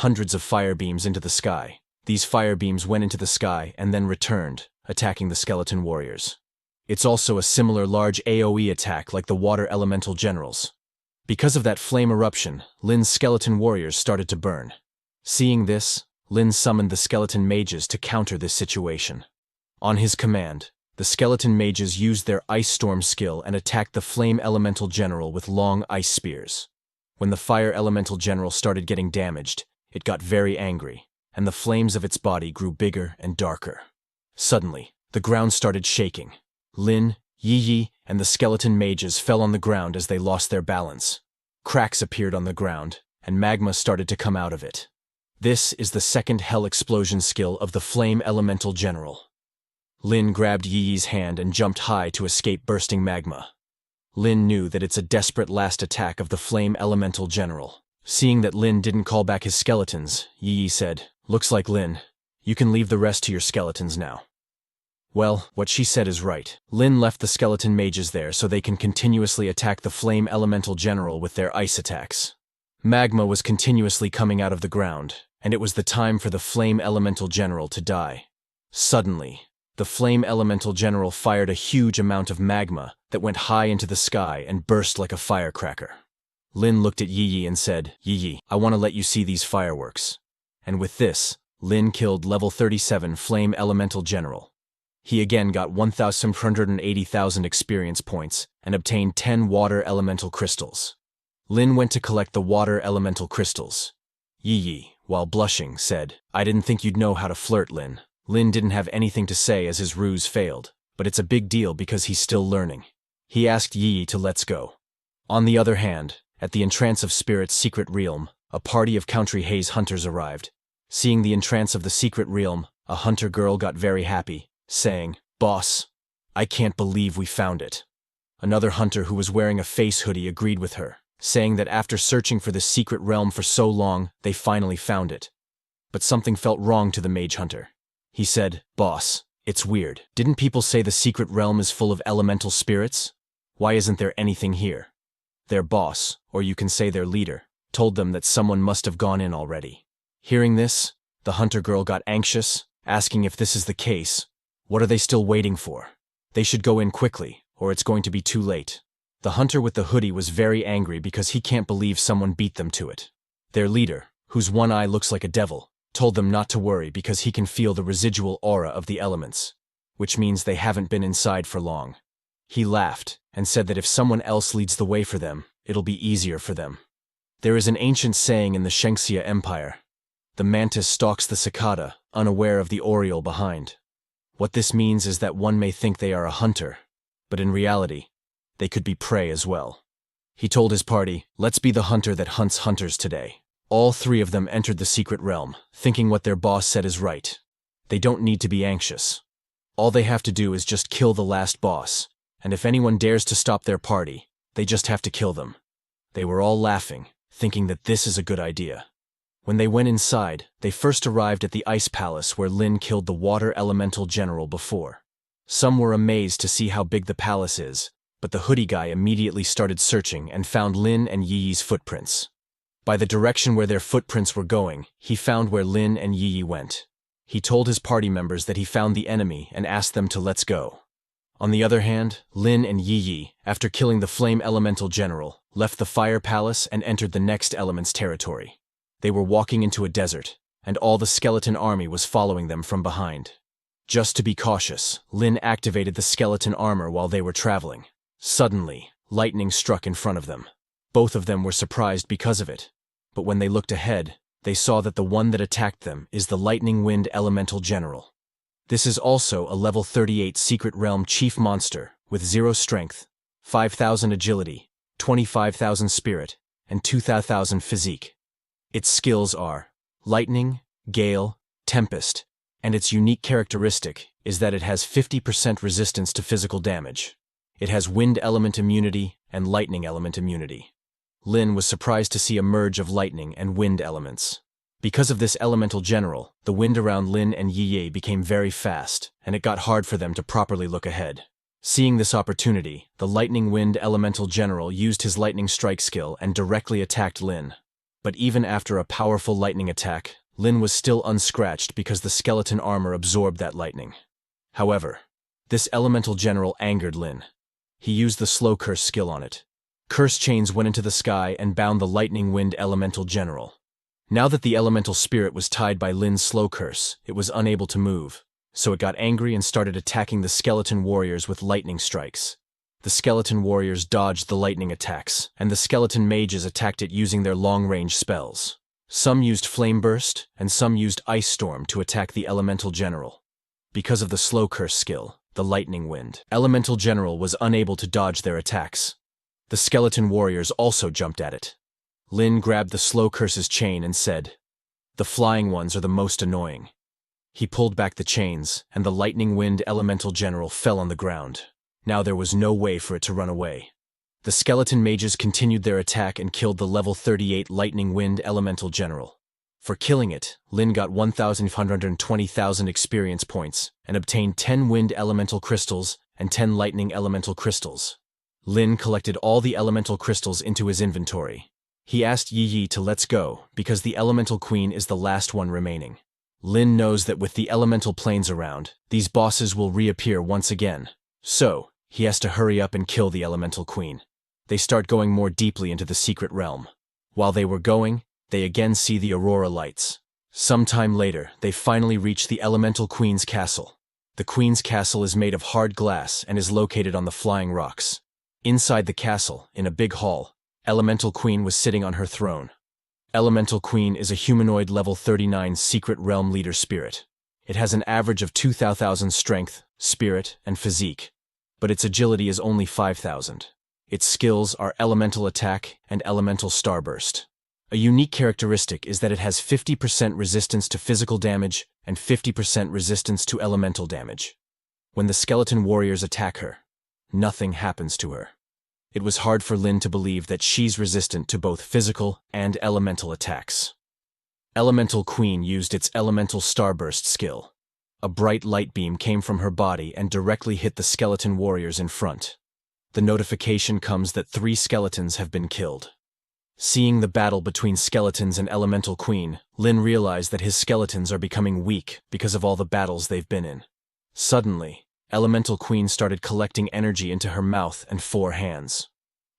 hundreds of fire beams into the sky. These fire beams went into the sky and then returned, attacking the skeleton warriors. It's also a similar large AoE attack like the water elemental generals. Because of that flame eruption, Lin's skeleton warriors started to burn. Seeing this, Lin summoned the skeleton mages to counter this situation. On his command, the skeleton mages used their ice storm skill and attacked the flame elemental general with long ice spears. When the fire elemental general started getting damaged, it got very angry, and the flames of its body grew bigger and darker. Suddenly, the ground started shaking. Lin, Yi, and the skeleton mages fell on the ground as they lost their balance. Cracks appeared on the ground, and magma started to come out of it. This is the second hell explosion skill of the flame elemental general. Lin grabbed Yi's hand and jumped high to escape bursting magma. Lin knew that it's a desperate last attack of the flame elemental general. Seeing that Lin didn't call back his skeletons, Yi said, "Looks like Lin, you can leave the rest to your skeletons now." Well, what she said is right. Lin left the skeleton mages there so they can continuously attack the flame elemental general with their ice attacks. Magma was continuously coming out of the ground, and it was the time for the flame elemental general to die. Suddenly, the flame elemental general fired a huge amount of magma that went high into the sky and burst like a firecracker. Lin looked at Yi and said, "Yi, I want to let you see these fireworks." And with this, Lin killed level 37 flame elemental general. He again got 1,180,000 experience points and obtained 10 water elemental crystals. Lin went to collect the water elemental crystals. Yi, while blushing, said, "I didn't think you'd know how to flirt, Lin." Lin didn't have anything to say as his ruse failed, but it's a big deal because he's still learning. He asked Yi to let's go. On the other hand, at the entrance of Spirit's secret realm, a party of Country Haze hunters arrived. Seeing the entrance of the secret realm, a hunter girl got very happy, saying, "Boss, I can't believe we found it." Another hunter who was wearing a face hoodie agreed with her, saying that after searching for the secret realm for so long, they finally found it. But something felt wrong to the mage hunter. He said, "Boss, it's weird. Didn't people say the secret realm is full of elemental spirits? Why isn't there anything here?" Their boss, or you can say their leader, told them that someone must have gone in already. Hearing this, the hunter girl got anxious, asking if this is the case, what are they still waiting for? They should go in quickly, or it's going to be too late. The hunter with the hoodie was very angry because he can't believe someone beat them to it. Their leader, whose one eye looks like a devil, told them not to worry because he can feel the residual aura of the elements, which means they haven't been inside for long. He laughed and said that if someone else leads the way for them, it'll be easier for them. There is an ancient saying in the Shengxia Empire: "The mantis stalks the cicada, unaware of the oriole behind." What this means is that one may think they are a hunter, but in reality, they could be prey as well. He told his party, "Let's be the hunter that hunts hunters today." All three of them entered the secret realm, thinking what their boss said is right. They don't need to be anxious. All they have to do is just kill the last boss, and if anyone dares to stop their party, they just have to kill them. They were all laughing, thinking that this is a good idea. When they went inside, they first arrived at the ice palace where Lin killed the water elemental general before. Some were amazed to see how big the palace is, but the hoodie guy immediately started searching and found Lin and Yi's footprints. By the direction where their footprints were going, he found where Lin and Yi went. He told his party members that he found the enemy and asked them to let's go. On the other hand, Lin and Yi, after killing the flame elemental general, left the fire palace and entered the next element's territory. They were walking into a desert, and all the skeleton army was following them from behind. Just to be cautious, Lin activated the skeleton armor while they were traveling. Suddenly, lightning struck in front of them. Both of them were surprised because of it, but when they looked ahead, they saw that the one that attacked them is the Lightning Wind Elemental General. This is also a level 38 Secret Realm Chief Monster with 0 strength, 5,000 agility, 25,000 spirit, and 2,000 physique. Its skills are Lightning, Gale, Tempest, and its unique characteristic is that it has 50% resistance to physical damage. It has Wind Element immunity and Lightning Element immunity. Lin was surprised to see a merge of lightning and wind elements. Because of this elemental general, the wind around Lin and Yi became very fast, and it got hard for them to properly look ahead. Seeing this opportunity, the lightning wind elemental general used his lightning strike skill and directly attacked Lin. But even after a powerful lightning attack, Lin was still unscratched because the skeleton armor absorbed that lightning. However, this elemental general angered Lin. He used the slow curse skill on it. Curse chains went into the sky and bound the lightning wind elemental general. Now that the elemental spirit was tied by Lin's slow curse, it was unable to move, so it got angry and started attacking the skeleton warriors with lightning strikes. The skeleton warriors dodged the lightning attacks, and the skeleton mages attacked it using their long-range spells. Some used Flame Burst, and some used Ice Storm to attack the elemental general. Because of the slow curse skill, the lightning wind elemental general was unable to dodge their attacks. The skeleton warriors also jumped at it. Lin grabbed the slow curse's chain and said, "The flying ones are the most annoying." He pulled back the chains, and the lightning wind elemental general fell on the ground. Now there was no way for it to run away. The skeleton mages continued their attack and killed the level 38 lightning wind elemental general. For killing it, Lin got 1,520,000 experience points and obtained 10 wind elemental crystals and 10 lightning elemental crystals. Lin collected all the elemental crystals into his inventory. He asked Yi to let's go because the elemental queen is the last one remaining. Lin knows that with the elemental planes around, these bosses will reappear once again. So, he has to hurry up and kill the elemental queen. They start going more deeply into the secret realm. While they were going, they again see the aurora lights. Sometime later, they finally reach the elemental queen's castle. The queen's castle is made of hard glass and is located on the flying rocks. Inside the castle, in a big hall, Elemental Queen was sitting on her throne. Elemental Queen is a humanoid level 39 secret realm leader spirit. It has an average of 2,000 strength, spirit, and physique, but its agility is only 5,000. Its skills are elemental attack and elemental starburst. A unique characteristic is that it has 50% resistance to physical damage and 50% resistance to elemental damage. When the skeleton warriors attack her, nothing happens to her. It was hard for Lin to believe that she's resistant to both physical and elemental attacks. Elemental Queen used its elemental starburst skill. A bright light beam came from her body and directly hit the skeleton warriors in front. The notification comes that 3 skeletons have been killed. Seeing the battle between skeletons and Elemental Queen, Lin realized that his skeletons are becoming weak because of all the battles they've been in. Suddenly, Elemental Queen started collecting energy into her mouth and 4 hands.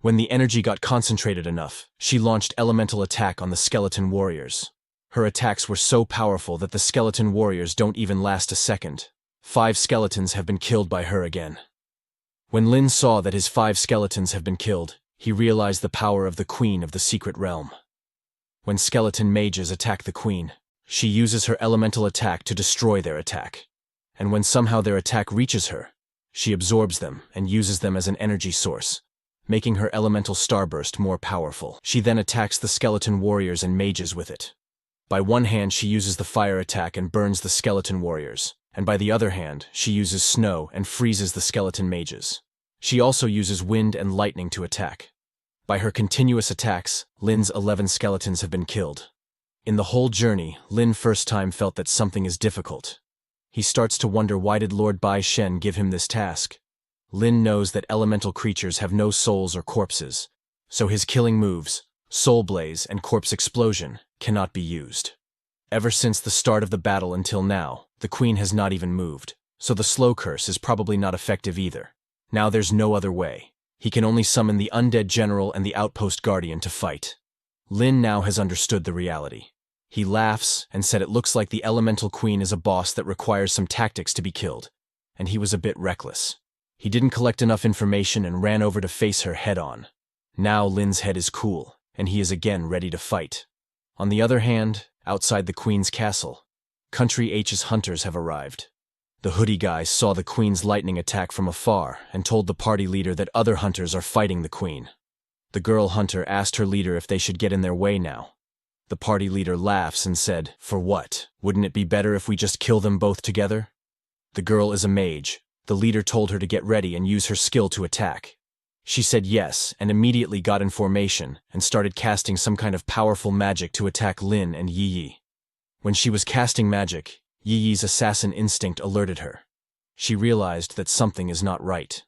When the energy got concentrated enough, she launched elemental attack on the skeleton warriors. Her attacks were so powerful that the skeleton warriors don't even last a second. 5 skeletons have been killed by her again. When Lin saw that his 5 skeletons have been killed, he realized the power of the Queen of the Secret Realm. When skeleton mages attack the Queen, she uses her elemental attack to destroy their attack. And when somehow their attack reaches her, she absorbs them and uses them as an energy source, making her elemental starburst more powerful. She then attacks the skeleton warriors and mages with it. By one hand she uses the fire attack and burns the skeleton warriors, and by the other hand she uses snow and freezes the skeleton mages. She also uses wind and lightning to attack. By her continuous attacks, Lin's 11 skeletons have been killed. In the whole journey, Lin first time felt that something is difficult. He starts to wonder why did Lord Bai Shen give him this task. Lin knows that elemental creatures have no souls or corpses, so his killing moves, Soul Blaze and Corpse Explosion, cannot be used. Ever since the start of the battle until now, the Queen has not even moved, so the slow curse is probably not effective either. Now there's no other way. He can only summon the Undead General and the Outpost Guardian to fight. Lin now has understood the reality. He laughs and said it looks like the Elemental Queen is a boss that requires some tactics to be killed, and he was a bit reckless. He didn't collect enough information and ran over to face her head-on. Now Lin's head is cool, and he is again ready to fight. On the other hand, outside the Queen's castle, Country H's hunters have arrived. The hoodie guys saw the Queen's lightning attack from afar and told the party leader that other hunters are fighting the Queen. The girl hunter asked her leader if they should get in their way now. The party leader laughs and said, "For what? Wouldn't it be better if we just kill them both together?" The girl is a mage. The leader told her to get ready and use her skill to attack. She said yes and immediately got in formation and started casting some kind of powerful magic to attack Lin and Yi. When she was casting magic, Yi's assassin instinct alerted her. She realized that something is not right.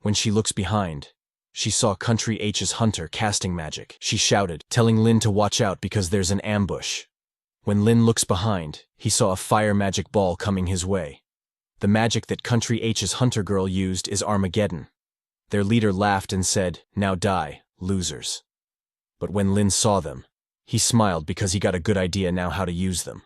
When she looks behind, she saw Country H's hunter casting magic. She shouted, telling Lin to watch out because there's an ambush. When Lin looks behind, he saw a fire magic ball coming his way. The magic that Country H's hunter girl used is Armageddon. Their leader laughed and said, "Now die, losers." But when Lin saw them, he smiled because he got a good idea now how to use them.